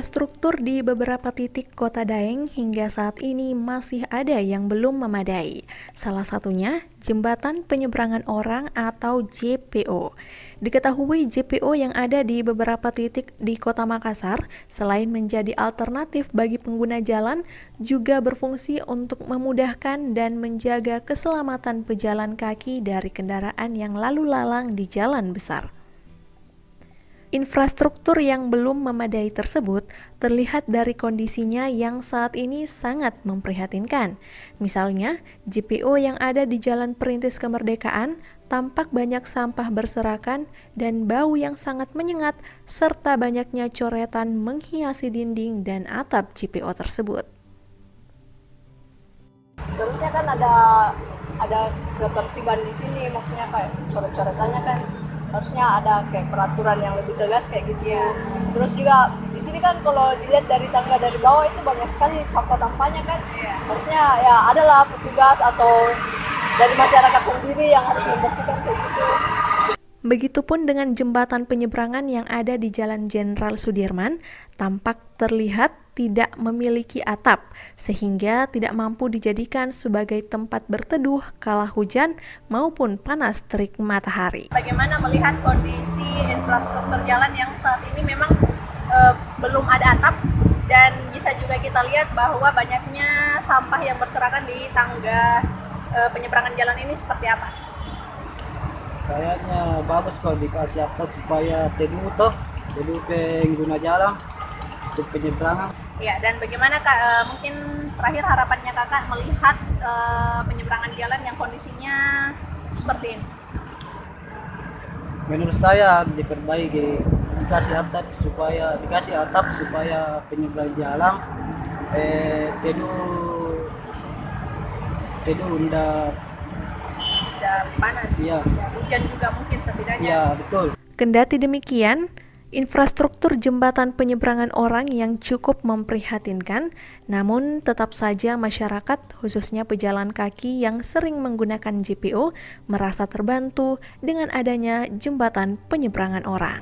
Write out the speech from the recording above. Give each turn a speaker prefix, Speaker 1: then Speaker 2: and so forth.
Speaker 1: Infrastruktur di beberapa titik Kota Daeng hingga saat ini masih ada yang belum memadai. Salah satunya Jembatan Penyeberangan Orang atau JPO. Diketahui JPO yang ada di beberapa titik di Kota Makassar, selain menjadi alternatif bagi pengguna jalan, juga berfungsi untuk memudahkan dan menjaga keselamatan pejalan kaki dari kendaraan yang lalu lalang di jalan besar. Infrastruktur yang belum memadai tersebut terlihat dari kondisinya yang saat ini sangat memprihatinkan. Misalnya, JPO yang ada di Jalan Perintis Kemerdekaan tampak banyak sampah berserakan dan bau yang sangat menyengat, serta banyaknya coretan menghiasi dinding dan atap JPO tersebut.
Speaker 2: Seharusnya kan ada ketertiban di sini, maksudnya kayak coret-coretannya kan harusnya ada kayak peraturan yang lebih tegas kayak gitu. Terus juga di sini kan kalau dilihat dari tangga dari bawah itu banyak sekali sampah-sampahnya kan. Harusnya ya adalah petugas atau dari masyarakat sendiri yang harus membersihkan kayak gitu.
Speaker 1: Begitupun dengan jembatan penyeberangan yang ada di Jalan Jenderal Sudirman, tampak terlihat tidak memiliki atap, sehingga tidak mampu dijadikan sebagai tempat berteduh kala hujan maupun panas terik matahari.
Speaker 2: Bagaimana melihat kondisi infrastruktur jalan yang saat ini memang belum ada atap, dan bisa juga kita lihat bahwa banyaknya sampah yang berserakan di tangga penyeberangan jalan ini seperti apa?
Speaker 3: Kayaknya bagus kalau dikasih atap supaya teduh pengguna jalan untuk penyeberangan.
Speaker 2: Ya, dan bagaimana Kak, mungkin terakhir harapannya Kakak melihat penyeberangan jalan yang kondisinya seperti ini?
Speaker 3: Menurut saya diperbaiki, dikasih atap supaya penyeberangan jalan teduh ndak
Speaker 2: Sudah panas,
Speaker 3: ya.
Speaker 2: Hujan juga mungkin setidaknya.
Speaker 3: Ya, betul.
Speaker 1: Kendati demikian, infrastruktur jembatan penyeberangan orang yang cukup memprihatinkan, namun tetap saja masyarakat, khususnya pejalan kaki yang sering menggunakan JPO, merasa terbantu dengan adanya jembatan penyeberangan orang.